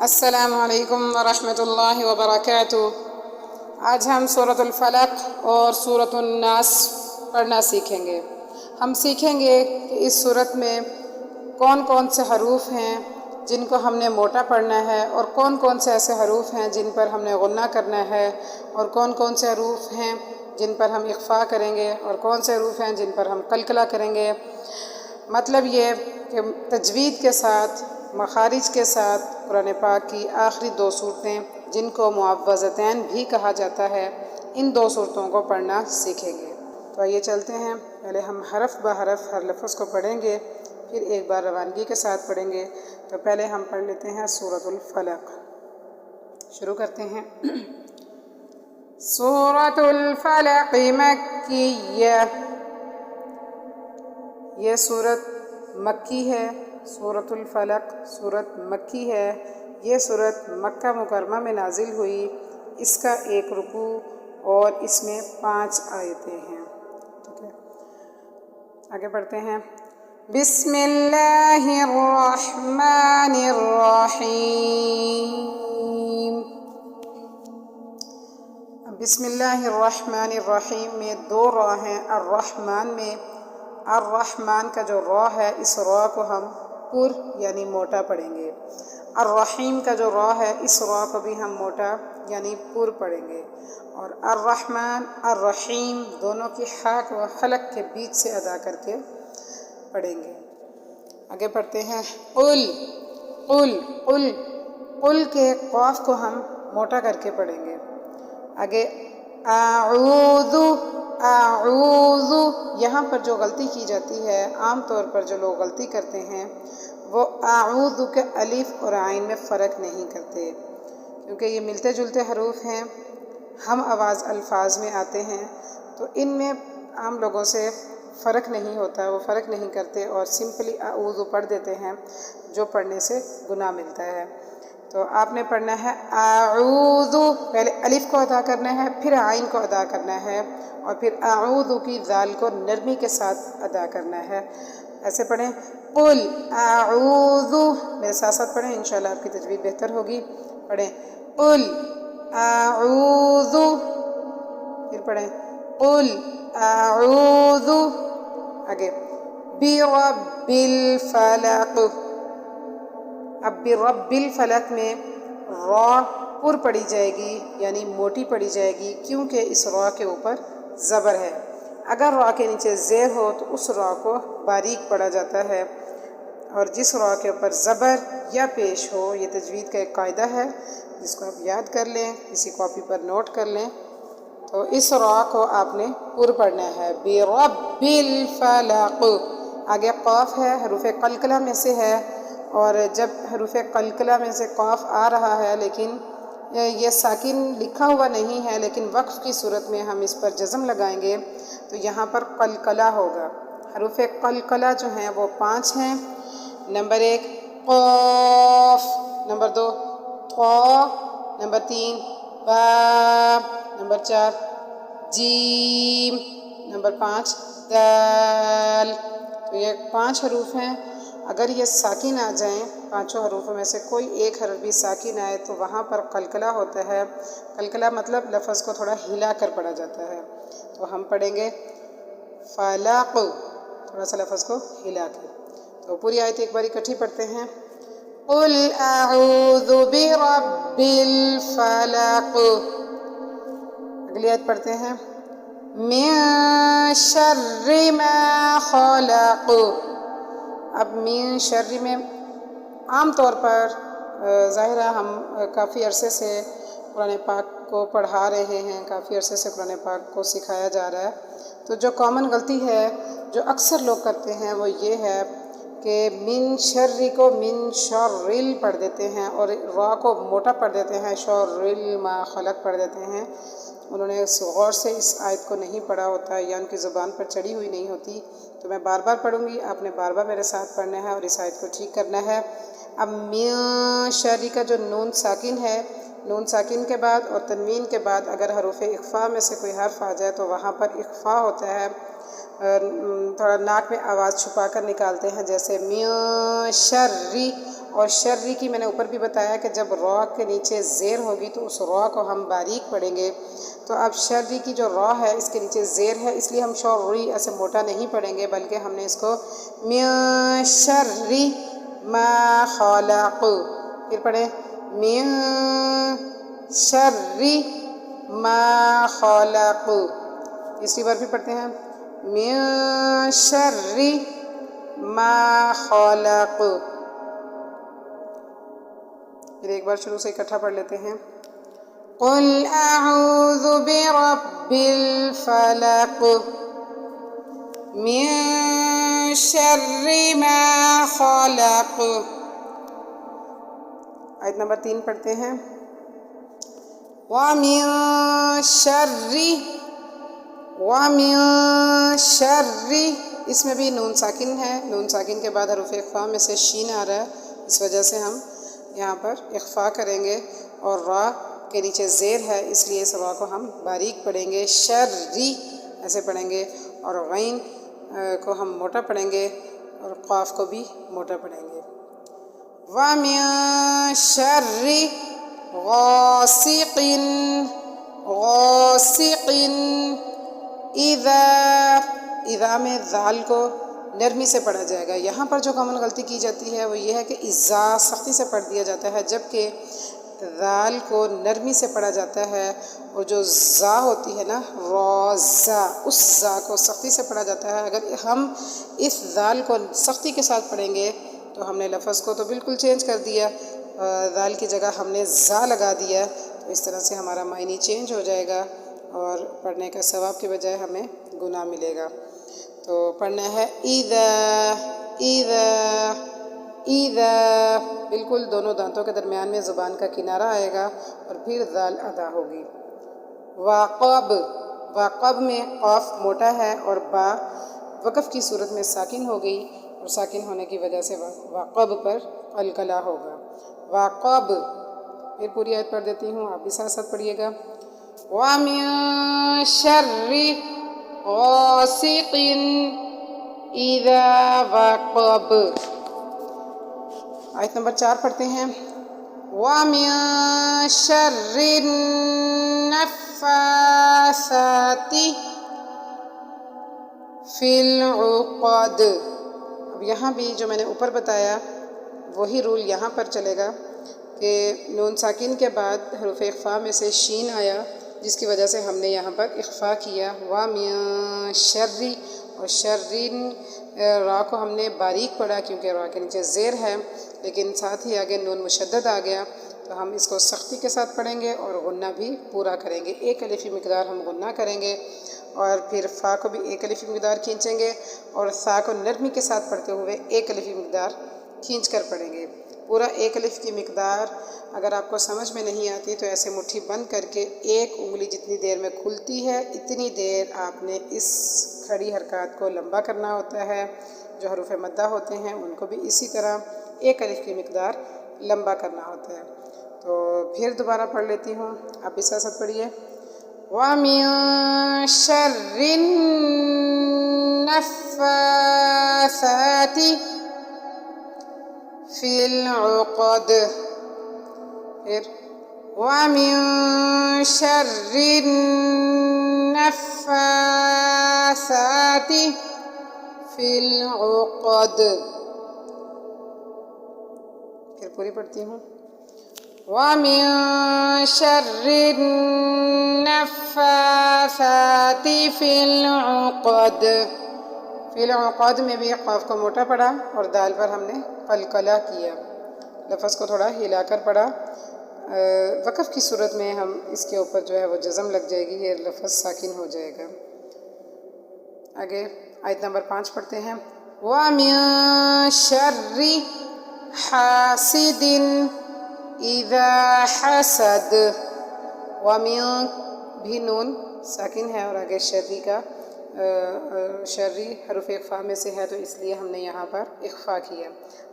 السلام علیکم ورحمۃ اللہ وبرکاتہ۔ آج ہم سورۃ الفلق اور سورۃ الناس پڑھنا سیکھیں گے۔ ہم سیکھیں گے کہ اس سورت میں کون کون سے حروف ہیں جن کو ہم نے موٹا پڑھنا ہے، اور کون کون سے ایسے حروف ہیں جن پر ہم نے غنہ کرنا ہے، اور کون کون سے حروف ہیں جن پر ہم اخفا کریں گے، اور کون سے حروف ہیں جن پر ہم قلقلہ کریں گے۔ مطلب یہ کہ تجوید کے ساتھ، مخارج کے ساتھ قرآن پاک کی آخری دو صورتیں جن کو معوذتین بھی کہا جاتا ہے، ان دو صورتوں کو پڑھنا سیکھیں گے۔ تو آئیے چلتے ہیں، پہلے ہم حرف بحرف ہر لفظ کو پڑھیں گے، پھر ایک بار روانگی کے ساتھ پڑھیں گے۔ تو پہلے ہم پڑھ لیتے ہیں سورۃ الفلق۔ شروع کرتے ہیں۔ سورۃ الفلق مکیہ، یہ سورت مکی ہے۔ سورۃ الفلق سورت مکی ہے۔ یہ سورت مکہ مکرمہ میں نازل ہوئی۔ اس کا ایک رکوع اور اس میں 5 آیتیں ہیں۔ ٹھیک ہے، آگے بڑھتے ہیں۔ بسم اللہ الرحمن الرحیم۔ بسم اللہ الرحمن الرحیم میں 2 را ہیں۔ الرحمن میں الرحمن کا جو را ہے، اس را کو ہم پر یعنی موٹا پڑھیں گے۔ الرحیم کا جو را ہے، اس را کو بھی ہم موٹا یعنی پر پڑھیں گے۔ اور الرحمن الرحیم دونوں کی حاء و حلق کے بیچ سے ادا کر کے پڑھیں گے۔ آگے پڑھتے ہیں۔ قل قل قل قل کے قاف کو ہم موٹا کر کے پڑھیں گے۔ آگے اعوذ اعوذ، یہاں پر جو غلطی کی جاتی ہے، عام طور پر جو لوگ غلطی کرتے ہیں وہ اعوذ کے الف اور عین میں فرق نہیں کرتے، کیونکہ یہ ملتے جلتے حروف ہیں، ہم آواز الفاظ میں آتے ہیں، تو ان میں عام لوگوں سے فرق نہیں ہوتا، وہ فرق نہیں کرتے اور سمپلی اعوذ پڑھ دیتے ہیں، جو پڑھنے سے گناہ ملتا ہے۔ تو آپ نے پڑھنا ہے اعوذ، پہلے الف کو ادا کرنا ہے، پھر عین کو ادا کرنا ہے، اور پھر اعوذ کی ذال کو نرمی کے ساتھ ادا کرنا ہے۔ ایسے پڑھیں۔ قل اعوذ، میرے ساتھ ساتھ پڑھیں، انشاءاللہ آپ کی تجوید بہتر ہوگی۔ پڑھیں قل اعوذ، پھر پڑھیں قل اعوذ، آگے برب الفلق۔ اب برب الفلق میں را پر پڑھی جائے گی یعنی موٹی پڑھی جائے گی، کیونکہ اس را کے اوپر زبر ہے۔ اگر را کے نیچے زیر ہو تو اس را کو باریک پڑھا جاتا ہے، اور جس را کے اوپر زبر یا پیش ہو، یہ تجوید کا ایک قاعدہ ہے جس کو آپ یاد کر لیں، کسی کاپی پر نوٹ کر لیں، تو اس را کو آپ نے پر پڑھنا ہے، برب الفلق۔ آگے قاف ہے، حروف قلقلہ میں سے ہے، اور جب حروف قلقلہ میں سے قاف آ رہا ہے لیکن یہ ساکن لکھا ہوا نہیں ہے، لیکن وقف کی صورت میں ہم اس پر جزم لگائیں گے تو یہاں پر قلقلہ ہوگا۔ حروف قلقلہ جو ہیں وہ 5 ہیں۔ نمبر 1 قاف، نمبر 2 طا، نمبر 3 با، نمبر 4 جیم، نمبر 5 دال۔ تو یہ 5 حروف ہیں۔ اگر یہ ساکن آ جائیں، 5 حروفوں میں سے کوئی ایک حرف بھی ساکن آئے تو وہاں پر قلقلہ ہوتا ہے۔ قلقلہ مطلب لفظ کو تھوڑا ہلا کر پڑھا جاتا ہے۔ تو ہم پڑھیں گے فلق، تھوڑا سا لفظ کو ہلا کے۔ تو پوری آیت ایک بار اکٹھی پڑھتے ہیں۔ قل اعوذ برب الفلق۔ اگلی آیت پڑھتے ہیں۔ من شر ما خلق۔ اب من شر میں عام طور پر ظاہر ہے ہم کافی عرصے سے قرآن پاک کو پڑھا رہے ہیں، کافی عرصے سے قرآن پاک کو سکھایا جا رہا ہے، تو جو کامن غلطی ہے جو اکثر لوگ کرتے ہیں وہ یہ ہے کہ من شر کو من شرل پڑھ دیتے ہیں، اور را کو موٹا پڑھ دیتے ہیں، شر ما خلق پڑھ دیتے ہیں۔ انہوں نے غور سے اس آیت کو نہیں پڑھا ہوتا، یا ان کی زبان پر چڑھی ہوئی نہیں ہوتی۔ تو میں بار بار پڑھوں گی، آپ نے بار بار میرے ساتھ پڑھنا ہے اور اس آیت کو ٹھیک کرنا ہے۔ اب من شر کا جو نون ساکن ہے، نون ساکن کے بعد اور تنوین کے بعد اگر حروف اخفا میں سے کوئی حرف آ جائے تو وہاں پر اخفا ہوتا ہے، تھوڑا ناک میں آواز چھپا کر نکالتے ہیں، جیسے من شر، اور شرری کی میں نے اوپر بھی بتایا کہ جب را کے نیچے زیر ہوگی تو اس را کو ہم باریک پڑھیں گے. تو اب شرری کی جو را ہے اس کے نیچے زیر ہے، اس لیے ہم شوری ایسے موٹا نہیں پڑھیں گے، بلکہ ہم نے اس کو من شر ما خلق. پھر پڑھیں من شر ما خلق. تیسری بار بھی پڑھتے ہیں من شر ما خلق. پھر ایک بار شروع سے اکٹھا پڑھ لیتے ہیں. قل اعوذ برب الفلق من شر ما خلق. آیت نمبر 3 پڑھتے ہیں. وَمِن شر، اس میں بھی نون ساکن ہے، نون ساکن کے بعد حروف اخفا میں سے شین آ رہا ہے، اس وجہ سے ہم یہاں پر اخفا کریں گے، اور را کے نیچے زیر ہے اس لیے اس را کو ہم باریک پڑھیں گے، شرری ایسے پڑھیں گے، اور غین کو ہم موٹا پڑھیں گے اور قاف کو بھی موٹا پڑھیں گے. وَمِن شَرِّ غَاسِقٍ اذا میں ذال کو نرمی سے پڑھا جائے گا. یہاں پر جو کامن غلطی کی جاتی ہے وہ یہ ہے کہ اذا سختی سے پڑھ دیا جاتا ہے، جبکہ ذال کو نرمی سے پڑھا جاتا ہے، اور جو زا ہوتی ہے نا روزا، اس زا کو سختی سے پڑھا جاتا ہے. اگر ہم اس ذال کو سختی کے ساتھ پڑھیں گے تو ہم نے لفظ کو تو بالکل چینج کر دیا، ذال کی جگہ ہم نے زا لگا دیا، تو اس طرح سے ہمارا معنی چینج ہو جائے گا اور پڑھنے کا ثواب کے بجائے ہمیں گناہ ملے گا. تو پڑھنا ہے اذا بالکل دونوں دانتوں کے درمیان میں زبان کا کنارہ آئے گا اور پھر ذال ادا ہوگی. وقب میں قاف موٹا ہے اور با وقف کی صورت میں ساکن ہو گئی، اور ساکن ہونے کی وجہ سے وقب پر قلقلہ ہوگا. وقب. پھر پوری آیت پڑھ دیتی ہوں، آپ بھی ساتھ ساتھ پڑھیے گا. وَمِن شَرِّ غَاسِقٍ اِذَا وَقَبَ. آیت نمبر 4 پڑھتے ہیں. وَمِن شَرِّ النَّفَّاثَاتِ فِي الْعُقَدِ. اب یہاں بھی جو میں نے اوپر بتایا وہی رول یہاں پر چلے گا کہ نون ساکن کے بعد حروف اخفا میں سے شین آیا، جس کی وجہ سے ہم نے یہاں پر اخفا کیا. وَمِن شَرِّ، اور شرین را کو ہم نے باریک پڑھا کیونکہ را کے نیچے زیر ہے، لیکن ساتھ ہی آگے نون مشدد آ گیا، تو ہم اس کو سختی کے ساتھ پڑھیں گے اور غنہ بھی پورا کریں گے. ایک الفی مقدار ہم غنہ کریں گے، اور پھر فا کو بھی ایک الفی مقدار کھینچیں گے، اور سا کو نرمی کے ساتھ پڑھتے ہوئے ایک الفی مقدار کھینچ کر پڑھیں گے. پورا ایک الف کی مقدار اگر آپ کو سمجھ میں نہیں آتی تو ایسے مٹھی بند کر کے ایک انگلی جتنی دیر میں کھلتی ہے اتنی دیر آپ نے اس کھڑی حرکات کو لمبا کرنا ہوتا ہے. جو حروف مدہ ہوتے ہیں ان کو بھی اسی طرح ایک الف کی مقدار لمبا کرنا ہوتا ہے. تو پھر دوبارہ پڑھ لیتی ہوں، آپ اس کے ساتھ پڑھیے. وَمِن شَرِّ النَّفَّاثَاتِ فِي الْعُقَدِ. پھر وَمِن شَرِّ النَّفَّاثَاتِ فِي الْعُقَدِ. پھر پوری پڑھتی ہوں. وَمِن شَرِّ النَّفَّاثَاتِ فِي الْعُقَدِ. فی العقد میں بھی قاف کو موٹا پڑھا اور دال پر ہم نے قلقلہ کیا، لفظ کو تھوڑا ہلا کر پڑھا. وقف کی صورت میں ہم اس کے اوپر جو ہے وہ جزم لگ جائے گی، یہ لفظ ساکن ہو جائے گا. آگے آیت نمبر 5 پڑھتے ہیں. وَمِن شَرِّ حَاسِدٍ اِذَا حَسَدَ. وَمِن بھی نون ساکن ہے اور آگے شرری کا شرری حروف اخفا میں سے ہے، تو اس لیے ہم نے یہاں پر اخفا کیا،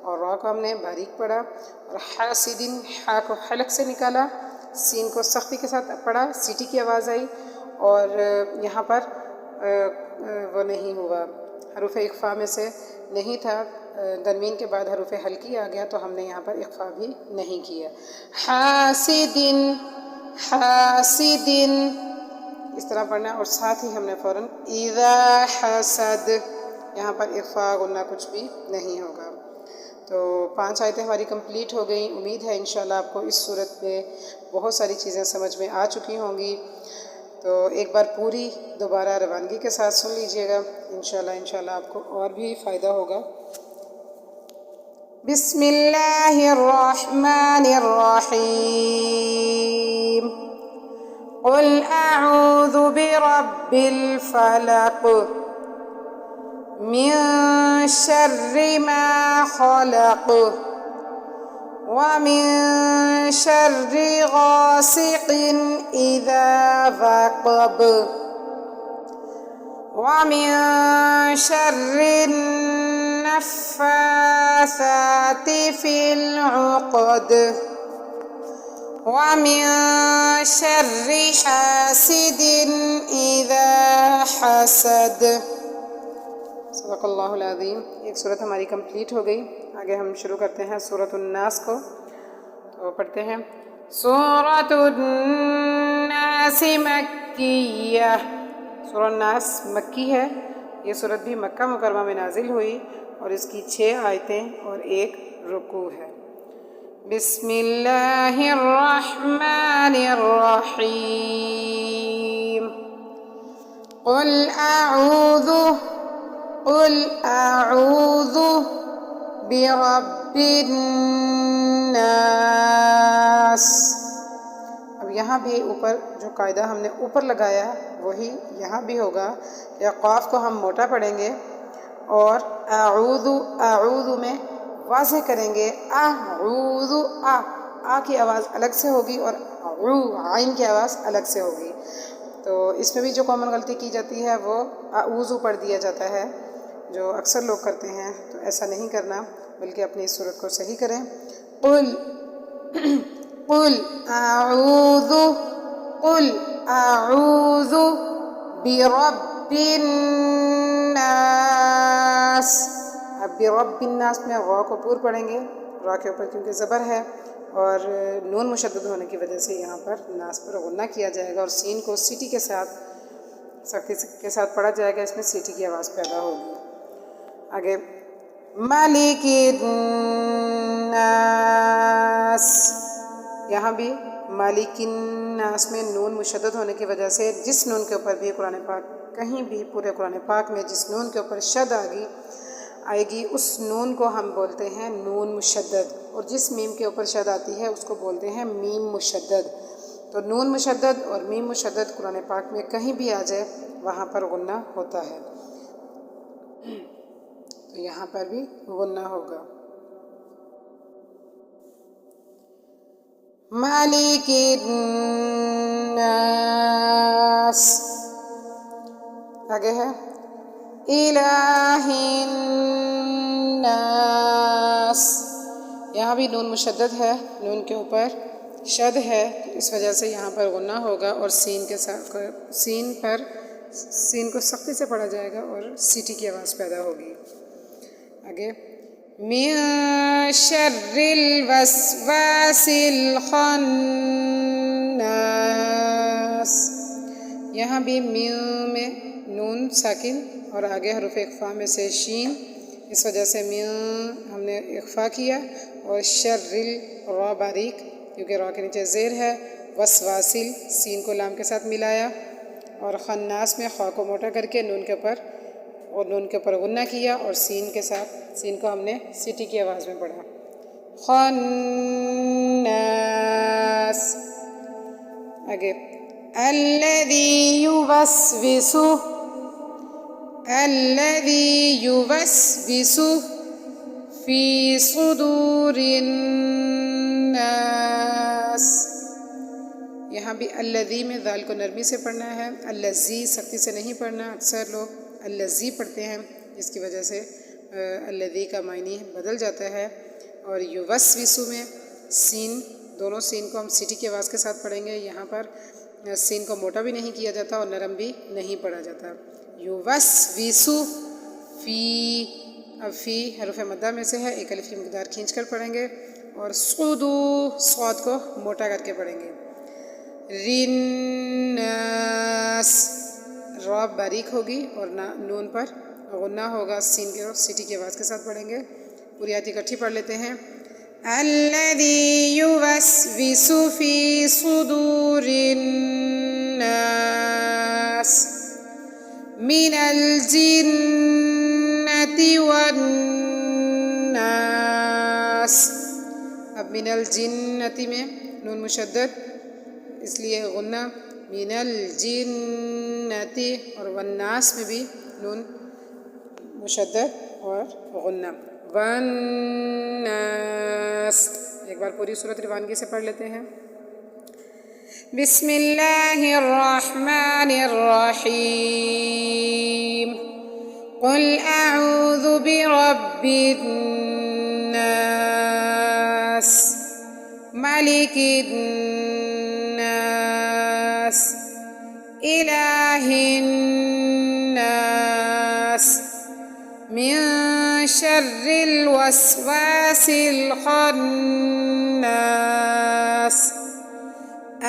اور را کو ہم نے باریک پڑھا، اور حاسدن حا کو حلق سے نکالا، سین کو سختی کے ساتھ پڑھا، سیٹی کی آواز آئی، اور یہاں پر وہ نہیں ہوا، حروف اخفا میں سے نہیں تھا تنوین کے بعد حروف حلقی آ گیا تو ہم نے یہاں پر اخفا بھی نہیں کیا. حاسدن، حاسدن اس طرح پڑھنا، اور ساتھ ہی ہم نے فوراً اذا حسد، یہاں پر اخفا غنہ کچھ بھی نہیں ہوگا. تو 5 آیتیں ہماری کمپلیٹ ہو گئیں. امید ہے انشاءاللہ آپ کو اس صورت میں بہت ساری چیزیں سمجھ میں آ چکی ہوں گی. تو ایک بار پوری دوبارہ روانگی کے ساتھ سن لیجئے گا، انشاءاللہ آپ کو اور بھی فائدہ ہوگا. بسم اللہ الرحمن الرحیم. قل اعوذ برب الفلق من شر ما خلق ومن شر غاسق اذا وقب ومن شر النفاثات في العقد ومن شر حاسد اذا حسد. صدق اللہ العظیم. ایک صورت ہماری کمپلیٹ ہو گئی. آگے ہم شروع کرتے ہیں سورۃ الناس کو. تو پڑھتے ہیں سورۃ الناس مکیہ. سورۃ الناس مکی ہے. یہ صورت بھی مکہ مکرمہ میں نازل ہوئی اور اس کی 6 آیتیں اور 1 رکوع ہے. بسم اللہ الرحمن الرحیم. قل اعوذ برب الناس. اب یہاں بھی اوپر جو قاعدہ ہم نے اوپر لگایا وہی یہاں بھی ہوگا کہ قاف کو ہم موٹا پڑھیں گے اور اعوذ میں واضح کریں گے. اعوذ، آ کی آواز الگ سے ہوگی اور عین کی آواز الگ سے ہوگی. تو اس میں بھی جو کامن غلطی کی جاتی ہے وہ اعوذ پڑھ دیا جاتا ہے، جو اکثر لوگ کرتے ہیں. تو ایسا نہیں کرنا، بلکہ اپنی اس صورت کو صحیح کریں. قل اعوذ برب الناس. اب برب الناس میں غا کو پور پڑھیں گے، را کے اوپر کیونکہ زبر ہے اور نون مشدد ہونے کی وجہ سے یہاں پر ناس پر غنہ کیا جائے گا اور سین کو سیٹی کے ساتھ سختی کے ساتھ پڑھا جائے گا. اس میں سیٹی کی آواز پیدا ہوگی. آگے مالک الناس. یہاں بھی مالک الناس میں نون مشدد ہونے کی وجہ سے جس نون کے اوپر بھی قرآن پاک کہیں بھی پورے قرآن پاک میں جس نون کے اوپر شد آئے گی اس نون کو ہم بولتے ہیں نون مشدد، اور جس میم کے اوپر شد آتی ہے اس کو بولتے ہیں میم مشدد. تو نون مشدد اور میم مشدد قرآن پاک میں کہیں بھی آ جائے وہاں پر غنہ ہوتا ہے. تو یہاں پر بھی غنہ ہوگا. مالک الناس. آگے ہے الہ الناس. یہاں بھی نون مشدد ہے، نون کے اوپر شد ہے، اس وجہ سے یہاں پر غنہ ہوگا اور سین کے ساتھ سین کو سختی سے پڑھا جائے گا اور سیٹی کی آواز پیدا ہوگی. آگے من شر الوسواس الخناس. یہاں بھی من میں نون ساکن اور آگے حروف اخفا میں سے شین، اس وجہ سے من ہم نے اخفا کیا، اور شر را باریک کیونکہ را کے نیچے زیر ہے، وسواسل سین کو لام کے ساتھ ملایا، اور خناس میں خا کو موٹا کر کے نون کے اوپر غنہ کیا اور سین کے ساتھ سین کو ہم نے سیٹی کی آواز میں پڑھا. خناس. آگے الذی یوسوس فی صدور الناس. یہاں بھی الذی میں ذال کو نرمی سے پڑھنا ہے، الذی سختی سے نہیں پڑھنا. اکثر لوگ الذی پڑھتے ہیں جس کی وجہ سے الذی کا معنی بدل جاتا ہے. اور یوسوسو میں سین، دونوں سین کو ہم سیٹی کی آواز کے ساتھ پڑھیں گے. یہاں پر سین کو موٹا بھی نہیں کیا جاتا اور نرم بھی نہیں پڑھا جاتا. یوسوسو فی اب فی حروف مدہ میں سے ہے، ایک الف کی مقدار کھینچ کر پڑھیں گے اور صودو صاد کو موٹا کر کے پڑھیں گے. رناس را باریک ہوگی اور نون پر غنہ ہوگا، سین کے سیٹی کی آواز کے ساتھ پڑھیں گے. پوری آیت اکٹھی پڑھ لیتے ہیں. الذی یوسوس فی صدور الناس من الجنة والناس. اب من الجنتی میں نون مشدد اس لیے غنہ، من الجنتی، اور والناس میں بھی نون مشدد اور غنہ. والناس. ایک بار پوری صورت روانگی سے پڑھ لیتے ہیں. بسم اللہ الرحمن الرحیم. قل اعوذ برب الناس ملک الناس الہ الناس من شر الوسواس الخناس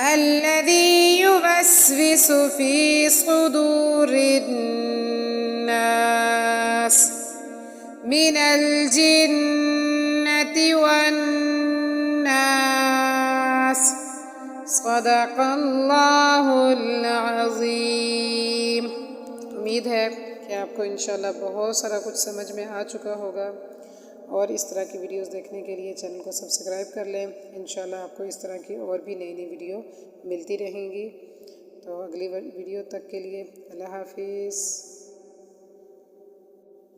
الذي يوسوس في صدور الناس من الجنة والناس. صدق اللہ العظیم. امید ہے کہ آپ کو انشاءاللہ بہت سارا کچھ سمجھ میں آ چکا ہوگا، اور اس طرح کی ویڈیوز دیکھنے کے لیے چینل کو سبسکرائب کر لیں. انشاءاللہ آپ کو اس طرح کی اور بھی نئی نئی ویڈیو ملتی رہیں گی. تو اگلی ویڈیو تک کے لیے اللہ حافظ.